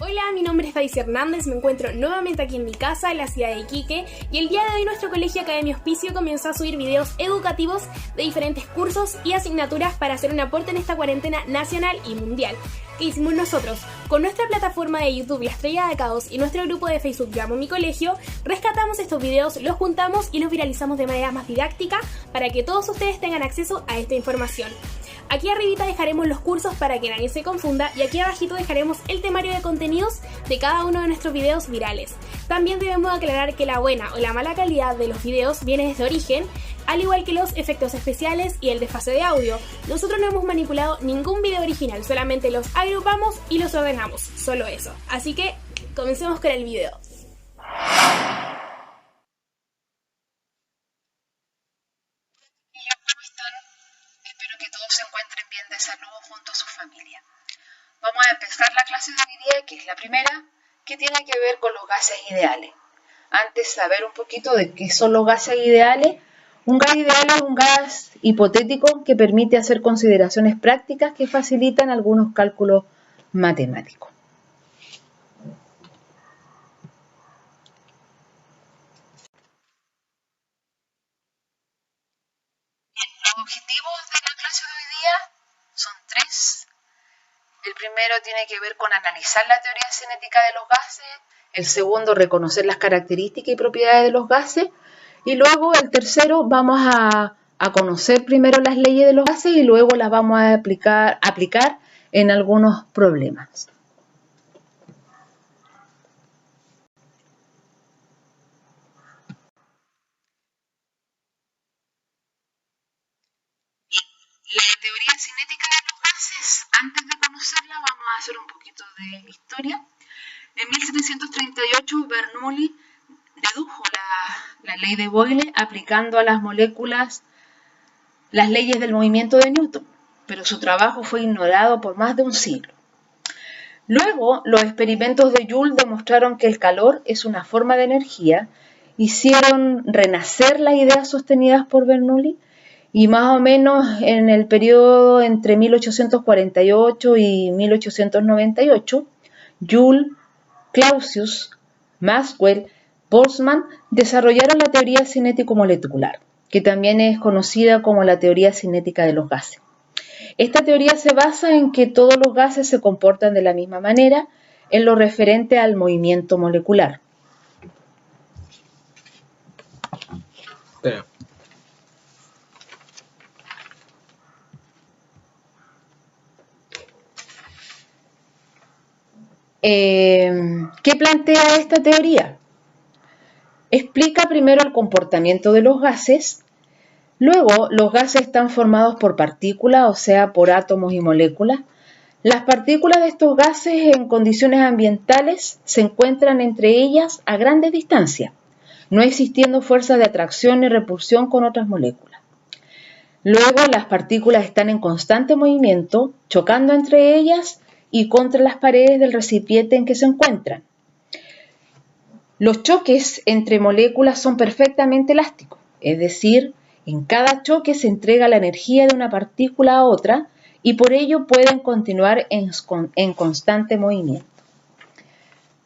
Hola, mi nombre es Daisy Hernández, me encuentro nuevamente aquí en mi casa, en la ciudad de Iquique, y el día de hoy nuestro colegio Academia Hospicio comenzó a subir videos educativos de diferentes cursos y asignaturas para hacer un aporte en esta cuarentena nacional y mundial. ¿Qué hicimos nosotros? Con nuestra plataforma de YouTube La Estrella de Caos y nuestro grupo de Facebook Yo Amo Mi Colegio, rescatamos estos videos, los juntamos y los viralizamos de manera más didáctica para que todos ustedes tengan acceso a esta información. Aquí arribita dejaremos los cursos para que nadie se confunda y aquí abajito dejaremos el temario de contenidos de cada uno de nuestros videos virales. También debemos aclarar que la buena o la mala calidad de los videos viene desde origen, al igual que los efectos especiales y el desfase de audio. Nosotros no hemos manipulado ningún video original, solamente los agrupamos y los ordenamos, solo eso. Así que comencemos con el video. Espero que todos se encuentren bien de salud junto a su familia. Vamos a empezar la clase de hoy día, que es la primera, que tiene que ver con los gases ideales. Antes de saber un poquito de qué son los gases ideales, un gas ideal es un gas hipotético que permite hacer consideraciones prácticas que facilitan algunos cálculos matemáticos. Los objetivos de la clase de hoy día son tres. El primero tiene que ver con analizar la teoría cinética de los gases. El segundo, reconocer las características y propiedades de los gases. Y luego, el tercero, vamos a conocer primero las leyes de los gases y luego las vamos a aplicar en algunos problemas. La teoría cinética de los gases, antes de conocerla, vamos a hacer un poquito de historia. En 1738, Bernoulli dedujo la ley de Boyle aplicando a las moléculas las leyes del movimiento de Newton, pero su trabajo fue ignorado por más de un siglo. Luego, los experimentos de Joule demostraron que el calor es una forma de energía, hicieron renacer las ideas sostenidas por Bernoulli, y más o menos en el periodo entre 1848 y 1898, Joule, Clausius, Maxwell, Boltzmann desarrollaron la teoría cinético-molecular, que también es conocida como la teoría cinética de los gases. Esta teoría se basa en que todos los gases se comportan de la misma manera en lo referente al movimiento molecular. ¿Qué plantea esta teoría? Explica primero el comportamiento de los gases, luego los gases están formados por partículas, o sea, por átomos y moléculas. Las partículas de estos gases en condiciones ambientales se encuentran entre ellas a grandes distancias, no existiendo fuerzas de atracción ni repulsión con otras moléculas. Luego las partículas están en constante movimiento, chocando entre ellas y contra las paredes del recipiente en que se encuentran. Los choques entre moléculas son perfectamente elásticos, es decir, en cada choque se entrega la energía de una partícula a otra y por ello pueden continuar en constante movimiento.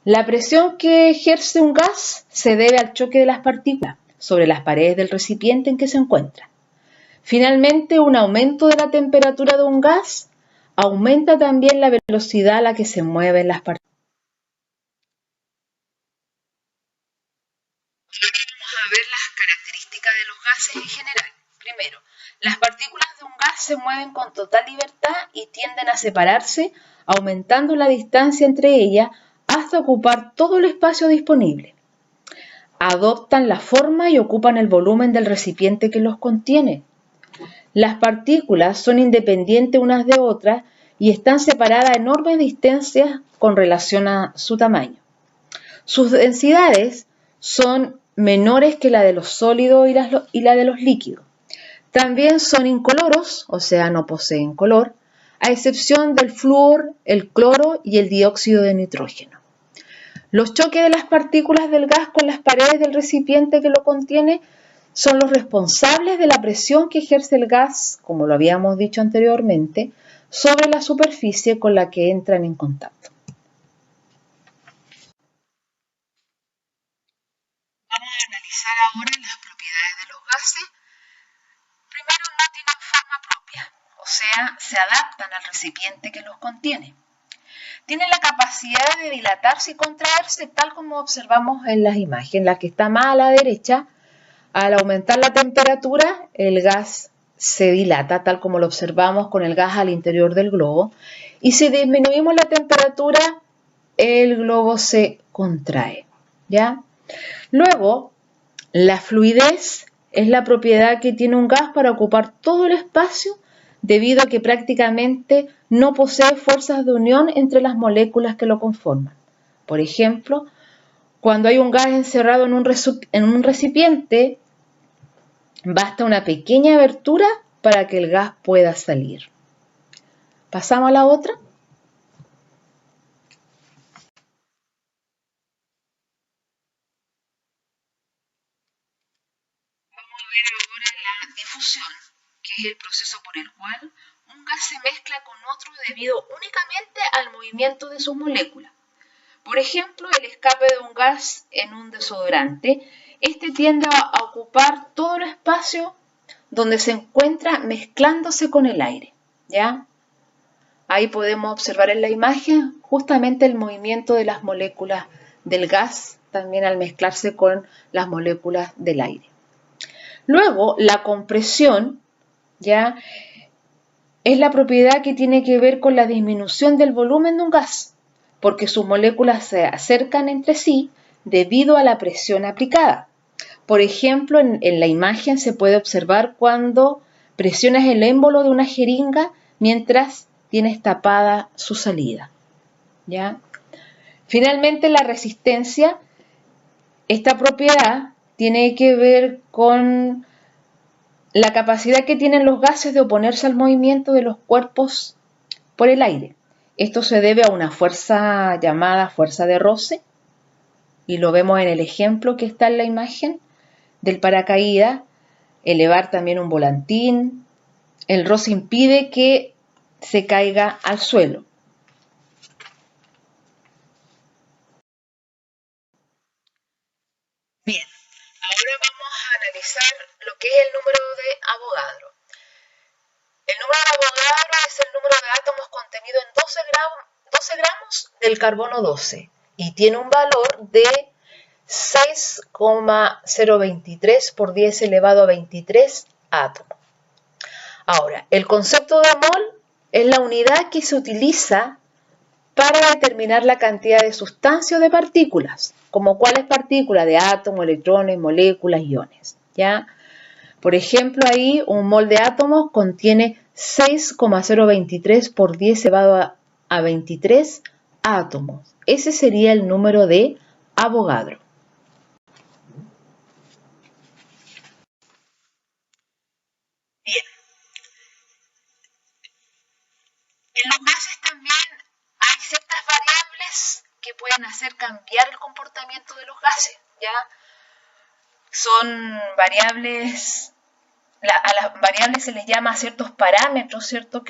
La presión que ejerce un gas se debe al choque de las partículas sobre las paredes del recipiente en que se encuentra. Finalmente, un aumento de la temperatura de un gas aumenta también la velocidad a la que se mueven las partículas. Vamos a ver las características de los gases en general. Primero, las partículas de un gas se mueven con total libertad y tienden a separarse, aumentando la distancia entre ellas hasta ocupar todo el espacio disponible. Adoptan la forma y ocupan el volumen del recipiente que los contiene. Las partículas son independientes unas de otras y están separadas a enormes distancias con relación a su tamaño. Sus densidades son menores que la de los sólidos y la de los líquidos. También son incoloros, o sea, no poseen color, a excepción del flúor, el cloro y el dióxido de nitrógeno. Los choques de las partículas del gas con las paredes del recipiente que lo contiene son los responsables de la presión que ejerce el gas, como lo habíamos dicho anteriormente, sobre la superficie con la que entran en contacto. analizar ahora las propiedades de los gases. Primero, no tienen forma propia, o sea, se adaptan al recipiente que los contiene. Tienen la capacidad de dilatarse y contraerse, tal como observamos en las imágenes. La que está más a la derecha, al aumentar la temperatura, el gas se dilata, tal como lo observamos con el gas al interior del globo. Y si disminuimos la temperatura, el globo se contrae, ¿ya? Luego, la fluidez es la propiedad que tiene un gas para ocupar todo el espacio debido a que prácticamente no posee fuerzas de unión entre las moléculas que lo conforman. Por ejemplo, cuando hay un gas encerrado en un recipiente, basta una pequeña abertura para que el gas pueda salir. ¿Pasamos a la otra? Vamos a ver ahora la difusión, que es el proceso por el cual un gas se mezcla con otro debido únicamente al movimiento de sus moléculas. Por ejemplo, el escape de un gas en un desodorante, este tiende a ocupar todo el espacio donde se encuentra mezclándose con el aire, ¿ya? Ahí podemos observar en la imagen justamente el movimiento de las moléculas del gas, también al mezclarse con las moléculas del aire. Luego, la compresión, ¿ya?, es la propiedad que tiene que ver con la disminución del volumen de un gas, porque sus moléculas se acercan entre sí debido a la presión aplicada. Por ejemplo, en la imagen se puede observar cuando presionas el émbolo de una jeringa mientras tienes tapada su salida, ¿ya? Finalmente, la resistencia, esta propiedad tiene que ver con la capacidad que tienen los gases de oponerse al movimiento de los cuerpos por el aire. Esto se debe a una fuerza llamada fuerza de roce, y lo vemos en el ejemplo que está en la imagen del paracaídas. Elevar también un volantín, el roce impide que se caiga al suelo. Bien, ahora vamos a analizar lo que es el número de Avogadro. El número de Avogadro es el número de átomos contenido en 12 gramos del carbono 12 y tiene un valor de 6,023 por 10 elevado a 23 átomos. Ahora, el concepto de mol es la unidad que se utiliza para determinar la cantidad de sustancia o de partículas, como cuáles partículas, de átomos, electrones, moléculas, iones, ¿ya? Por ejemplo, ahí un mol de átomos contiene 6,023 por 10 elevado a 23 átomos. Ese sería el número de Avogadro. Bien. En los gases también hay ciertas variables que pueden hacer cambiar el comportamiento de los gases, ¿ya? Son variables, a las variables se les llama ciertos parámetros, ¿cierto?,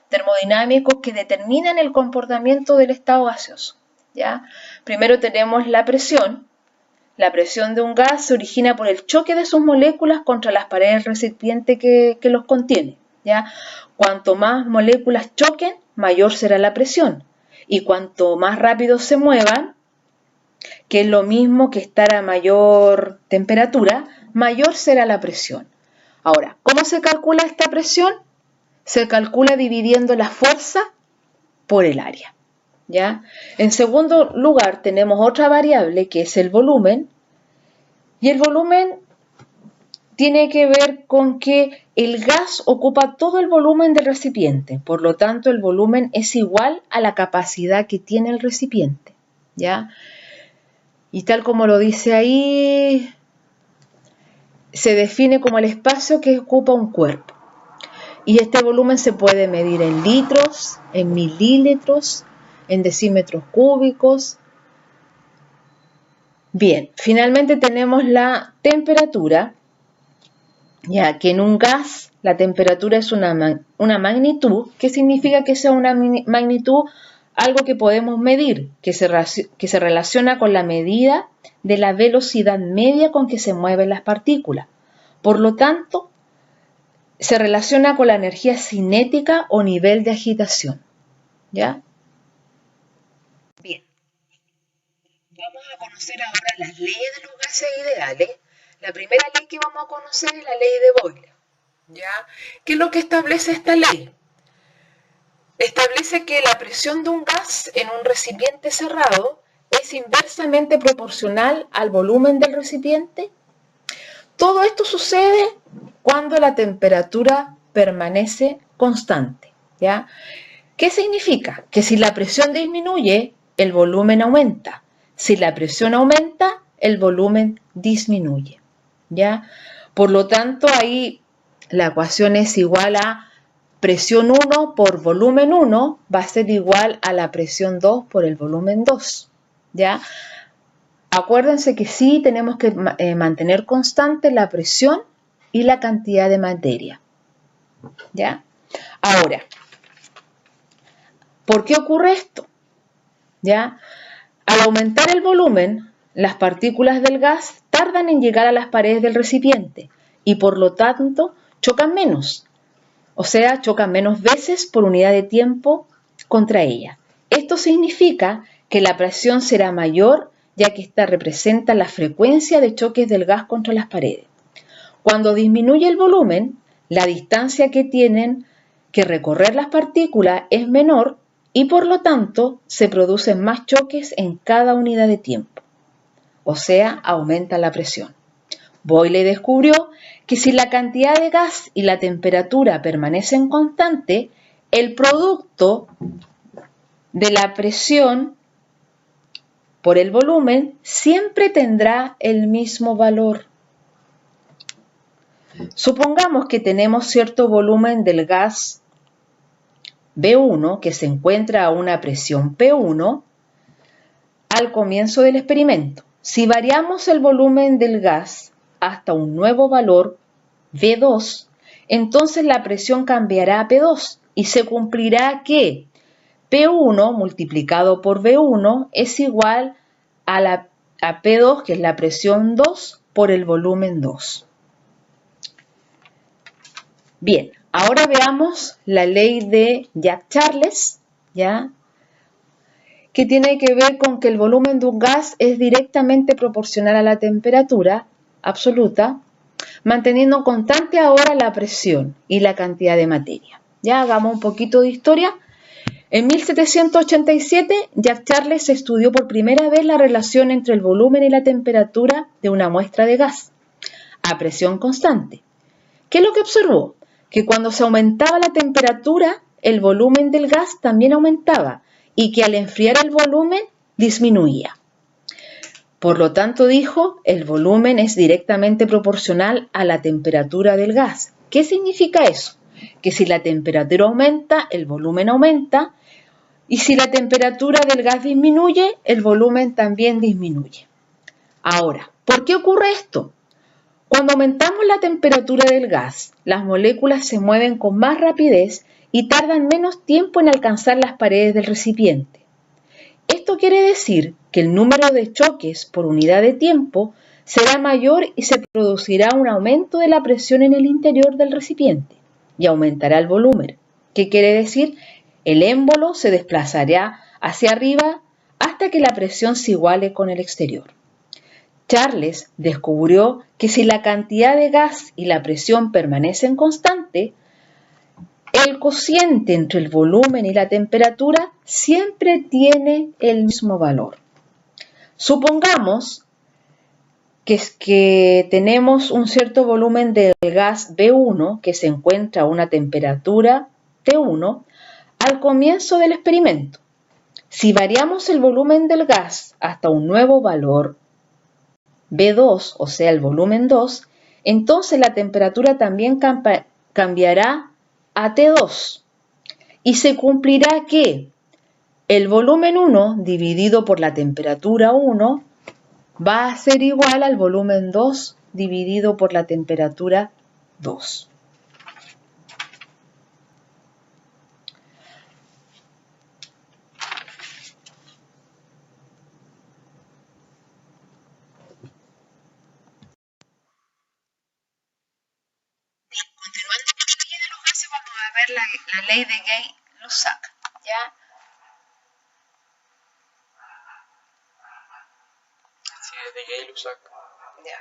termodinámicos que determinan el comportamiento del estado gaseoso, ¿ya? Primero tenemos la presión. La presión de un gas se origina por el choque de sus moléculas contra las paredes del recipiente que los contiene, ¿ya? Cuanto más moléculas choquen, mayor será la presión. Y cuanto más rápido se muevan, que es lo mismo que estar a mayor temperatura, mayor será la presión. Ahora, ¿cómo se calcula esta presión? Se calcula dividiendo la fuerza por el área, ¿ya? En segundo lugar, tenemos otra variable que es el volumen, y el volumen tiene que ver con que el gas ocupa todo el volumen del recipiente, por lo tanto el volumen es igual a la capacidad que tiene el recipiente, ¿ya? Y tal como lo dice ahí, se define como el espacio que ocupa un cuerpo. Y este volumen se puede medir en litros, en mililitros, en decímetros cúbicos. Bien, finalmente tenemos la temperatura, ya que en un gas la temperatura es una magnitud, que significa que sea una magnitud algo que podemos medir, que se relaciona con la medida de la velocidad media con que se mueven las partículas. Por lo tanto, se relaciona con la energía cinética o nivel de agitación. ¿Ya? Bien. Vamos a conocer ahora las leyes de los gases ideales. La primera ley que vamos a conocer es la ley de Boyle. ¿Ya? ¿Qué es lo que establece esta ley? Establece que la presión de un gas en un recipiente cerrado es inversamente proporcional al volumen del recipiente. Todo esto sucede cuando la temperatura permanece constante. ¿Ya? ¿Qué significa? Que si la presión disminuye, el volumen aumenta. Si la presión aumenta, el volumen disminuye. ¿Ya? Por lo tanto, ahí la ecuación es igual a presión 1 por volumen 1 va a ser igual a la presión 2 por el volumen 2. ¿Ya? Acuérdense que sí tenemos que mantener constante la presión y la cantidad de materia. ¿Ya? Ahora, ¿por qué ocurre esto? ¿Ya? Al aumentar el volumen, las partículas del gas tardan en llegar a las paredes del recipiente y por lo tanto chocan menos. O sea, chocan menos veces por unidad de tiempo contra ella. Esto significa que la presión será mayor, ya que esta representa la frecuencia de choques del gas contra las paredes. Cuando disminuye el volumen, la distancia que tienen que recorrer las partículas es menor y por lo tanto se producen más choques en cada unidad de tiempo. O sea, aumenta la presión. Boyle descubrió que si la cantidad de gas y la temperatura permanecen constantes, el producto de la presión por el volumen siempre tendrá el mismo valor. Supongamos que tenemos cierto volumen del gas B1 que se encuentra a una presión P1 al comienzo del experimento. Si variamos el volumen del gas hasta un nuevo valor V2, entonces la presión cambiará a P2 y se cumplirá que P1 multiplicado por V1 es igual a P2, que es la presión 2 por el volumen 2. Bien, ahora veamos la ley de Jacques-Charles, ¿ya? Que tiene que ver con que el volumen de un gas es directamente proporcional a la temperatura absoluta, manteniendo constante ahora la presión y la cantidad de materia. Ya hagamos un poquito de historia. En 1787, Jacques-Charles estudió por primera vez la relación entre el volumen y la temperatura de una muestra de gas a presión constante. ¿Qué es lo que observó? Que cuando se aumentaba la temperatura, el volumen del gas también aumentaba y que al enfriar el volumen disminuía. Por lo tanto, dijo, el volumen es directamente proporcional a la temperatura del gas. ¿Qué significa eso? Que si la temperatura aumenta, el volumen aumenta, y si la temperatura del gas disminuye, el volumen también disminuye. Ahora, ¿por qué ocurre esto? Cuando aumentamos la temperatura del gas, las moléculas se mueven con más rapidez y tardan menos tiempo en alcanzar las paredes del recipiente. Esto quiere decir que el número de choques por unidad de tiempo será mayor y se producirá un aumento de la presión en el interior del recipiente y aumentará el volumen. ¿Qué quiere decir? El émbolo se desplazará hacia arriba hasta que la presión se iguale con el exterior. Charles descubrió que si la cantidad de gas y la presión permanecen constantes, el cociente entre el volumen y la temperatura siempre tiene el mismo valor. Supongamos que tenemos un cierto volumen del gas B1 que se encuentra a una temperatura T1 al comienzo del experimento. Si variamos el volumen del gas hasta un nuevo valor B2, o sea el volumen 2, entonces la temperatura también cambiará a T2 y se cumplirá que el volumen 1 dividido por la temperatura 1 va a ser igual al volumen 2 dividido por la temperatura 2. ver la ley de Gay-Lussac, ¿ya? Sí, es de Gay-Lussac. Ya.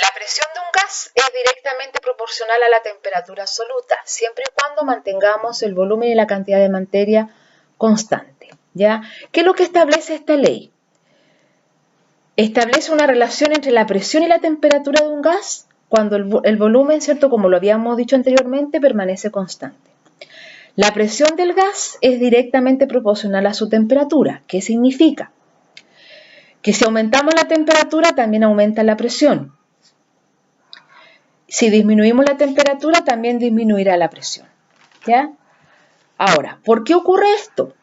La presión de un gas es directamente proporcional a la temperatura absoluta, siempre y cuando mantengamos el volumen y la cantidad de materia constante, ¿ya? ¿Qué es lo que establece esta ley? Establece una relación entre la presión y la temperatura de un gas cuando el volumen, ¿cierto?, como lo habíamos dicho anteriormente, permanece constante. La presión del gas es directamente proporcional a su temperatura. ¿Qué significa? Que si aumentamos la temperatura, también aumenta la presión. Si disminuimos la temperatura, también disminuirá la presión, ¿ya? Ahora, ¿por qué ocurre esto?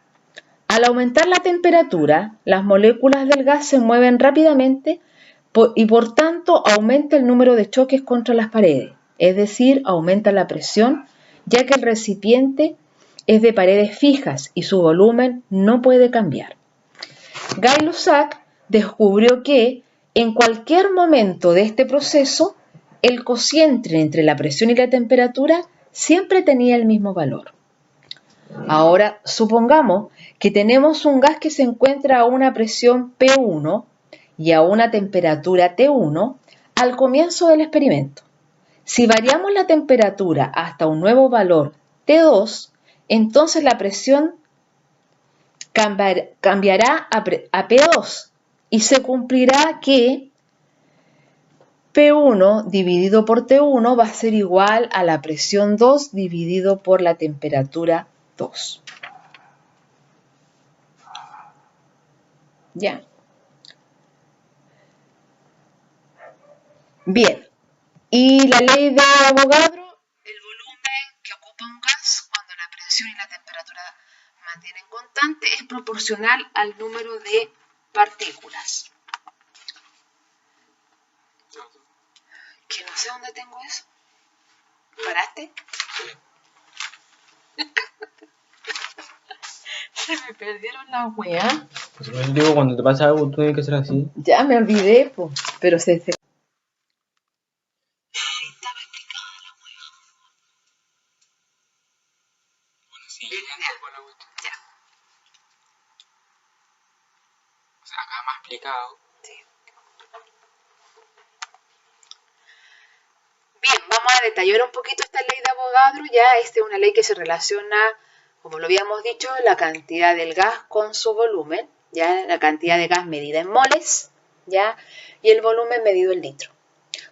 Al aumentar la temperatura, las moléculas del gas se mueven rápidamente y por tanto aumenta el número de choques contra las paredes, es decir, aumenta la presión, ya que el recipiente es de paredes fijas y su volumen no puede cambiar. Gay-Lussac descubrió que en cualquier momento de este proceso, el cociente entre la presión y la temperatura siempre tenía el mismo valor. Ahora, supongamos que tenemos un gas que se encuentra a una presión P1 y a una temperatura T1 al comienzo del experimento. Si variamos la temperatura hasta un nuevo valor T2, entonces la presión cambiará a P2 y se cumplirá que P1 dividido por T1 va a ser igual a la presión 2 dividido por la temperatura 2. Ya. Bien. Y la ley de Avogadro, el volumen que ocupa un gas cuando la presión y la temperatura mantienen constante es proporcional al número de partículas. Que no sé dónde tengo eso. ¿Paraste? Se me perdieron las weas. Pues yo digo, cuando te pasa algo, tú tienes que hacer así. Ya me olvidé, pues. Pero se... Estaba explicada la wea. Bueno, sí, ya. O sea, acá más explicado. Sí. Bien, vamos a detallar un poquito esta ley de Avogadro. Ya, esta es una ley que se relaciona, como lo habíamos dicho, la cantidad del gas con su volumen, ya, la cantidad de gas medida en moles, ya, y el volumen medido en litro,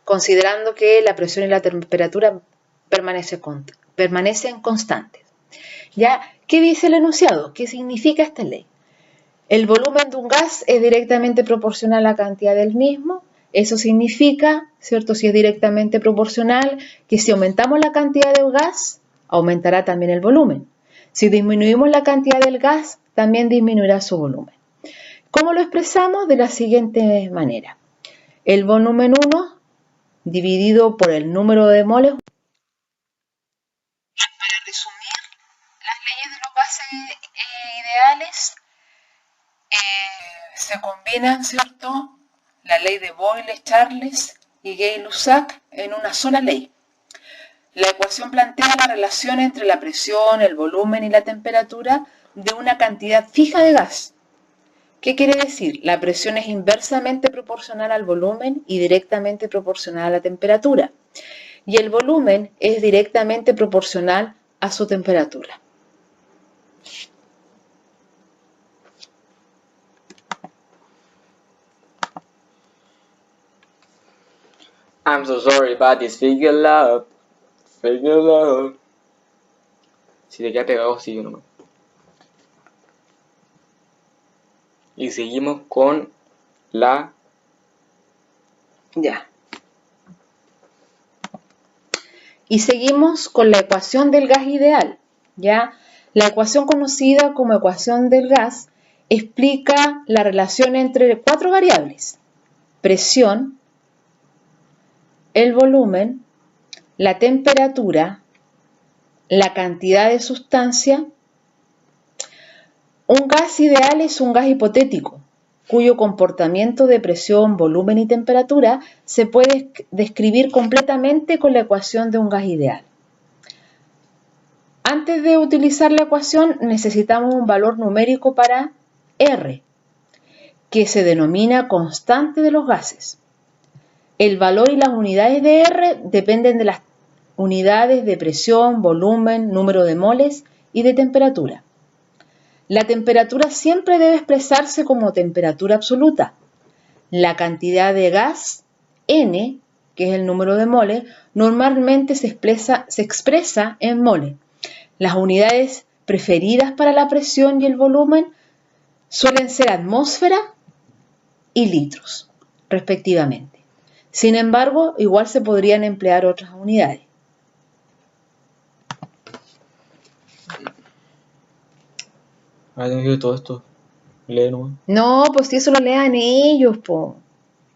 considerando que la presión y la temperatura permanecen constantes. Ya, ¿qué dice el enunciado? ¿Qué significa esta ley? El volumen de un gas es directamente proporcional a la cantidad del mismo. Eso significa, ¿cierto? Si es directamente proporcional, que si aumentamos la cantidad del gas, aumentará también el volumen. Si disminuimos la cantidad del gas, también disminuirá su volumen. ¿Cómo lo expresamos? De la siguiente manera. El volumen 1 dividido por el número de moles. Para resumir, las leyes de los gases ideales se combinan, ¿cierto?, la ley de Boyle-Charles y Gay-Lussac en una sola ley. La ecuación plantea la relación entre la presión, el volumen y la temperatura de una cantidad fija de gas. ¿Qué quiere decir? La presión es inversamente proporcional al volumen y directamente proporcional a la temperatura. Y el volumen es directamente proporcional a su temperatura. I'm so sorry about this figure love. Figure love. Si te queda pegado, sigue nomás. Y seguimos con la... Ya. Y seguimos con la ecuación del gas ideal. ¿Ya? La ecuación conocida como ecuación del gas explica la relación entre 4 variables: presión, el volumen, la temperatura, la cantidad de sustancia. Un gas ideal es un gas hipotético, cuyo comportamiento de presión, volumen y temperatura se puede describir completamente con la ecuación de un gas ideal. Antes de utilizar la ecuación necesitamos un valor numérico para R, que se denomina constante de los gases. El valor y las unidades de R dependen de las unidades de presión, volumen, número de moles y de temperatura. La temperatura siempre debe expresarse como temperatura absoluta. La cantidad de gas, N, que es el número de moles, normalmente se expresa en moles. Las unidades preferidas para la presión y el volumen suelen ser atmósfera y litros, respectivamente. Sin embargo, igual se podrían emplear otras unidades. Ah, tengo que ver todo esto. Lee nomás. No, pues si eso lo lean ellos, po.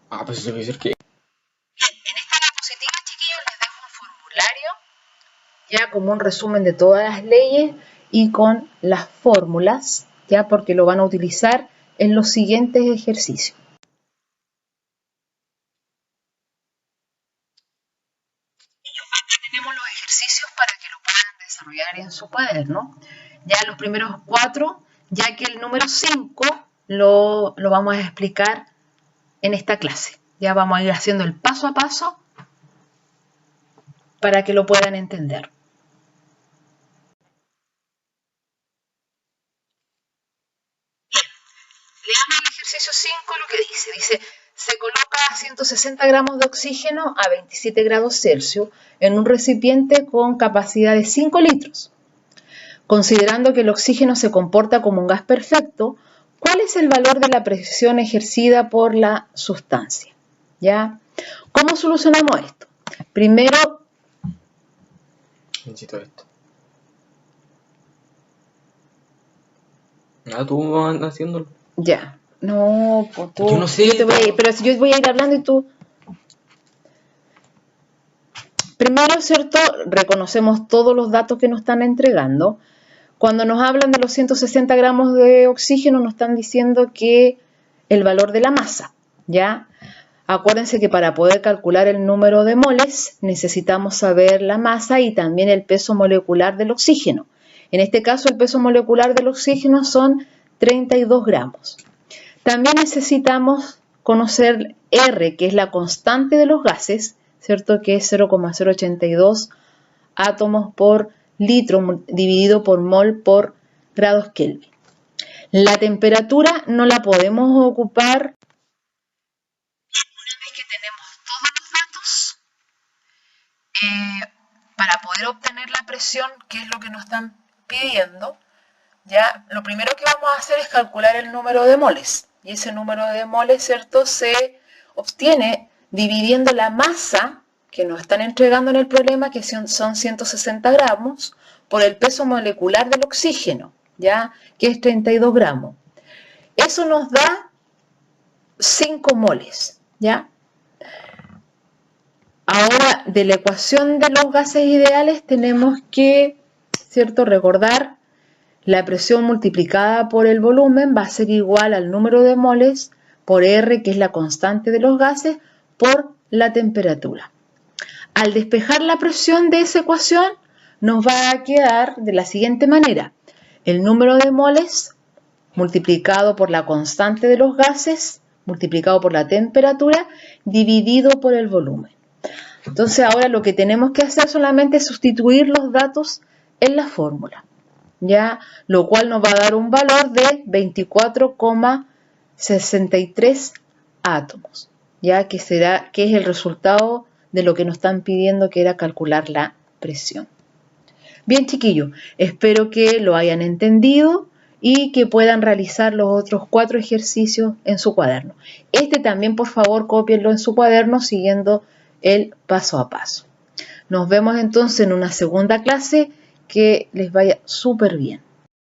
Ah, pues eso quiere decir que... En esta diapositiva, chiquillos, les dejo un formulario, ya como un resumen de todas las leyes y con las fórmulas, ya porque lo van a utilizar en los siguientes ejercicios. Tenemos los ejercicios para que lo puedan desarrollar en su cuaderno. Ya los primeros 4, ya que el número 5 lo vamos a explicar en esta clase. Ya vamos a ir haciendo el paso a paso para que lo puedan entender. Leamos el ejercicio 5 lo que dice. Dice, se coloca 160 gramos de oxígeno a 27 grados Celsius en un recipiente con capacidad de 5 litros. Considerando que el oxígeno se comporta como un gas perfecto, ¿cuál es el valor de la presión ejercida por la sustancia? ¿Ya? ¿Cómo solucionamos esto? Primero, necesito esto. Ah, tú vas haciéndolo. ya. No, pues tú. Yo no sé. Pero si yo voy a ir hablando y tú. Primero, ¿cierto? Reconocemos todos los datos que nos están entregando. Cuando nos hablan de los 160 gramos de oxígeno, nos están diciendo que el valor de la masa, ¿ya? Acuérdense que para poder calcular el número de moles necesitamos saber la masa y también el peso molecular del oxígeno. En este caso, el peso molecular del oxígeno son 32 gramos. También necesitamos conocer R, que es la constante de los gases, ¿cierto? Que es 0,082 átomos por litro dividido por mol por grados Kelvin. La temperatura no la podemos ocupar una vez que tenemos todos los datos para poder obtener la presión, que es lo que nos están pidiendo. Ya, lo primero que vamos a hacer es calcular el número de moles. Y ese número de moles, ¿cierto?, se obtiene dividiendo la masa que nos están entregando en el problema, que son 160 gramos, por el peso molecular del oxígeno, ¿ya?, que es 32 gramos. Eso nos da 5 moles, ¿ya? Ahora, de la ecuación de los gases ideales tenemos que, ¿cierto?, recordar la presión multiplicada por el volumen va a ser igual al número de moles por R, que es la constante de los gases, por la temperatura. Al despejar la presión de esa ecuación, nos va a quedar de la siguiente manera. El número de moles multiplicado por la constante de los gases, multiplicado por la temperatura, dividido por el volumen. Entonces ahora lo que tenemos que hacer solamente es sustituir los datos en la fórmula, ¿ya? Lo cual nos va a dar un valor de 24,63 átomos, ¿ya? Que es el resultado de lo que nos están pidiendo, que era calcular la presión. Bien, chiquillos, espero que lo hayan entendido y que puedan realizar los otros 4 ejercicios en su cuaderno. Este también, por favor, cópienlo en su cuaderno siguiendo el paso a paso. Nos vemos entonces en una segunda clase. Que les vaya súper bien.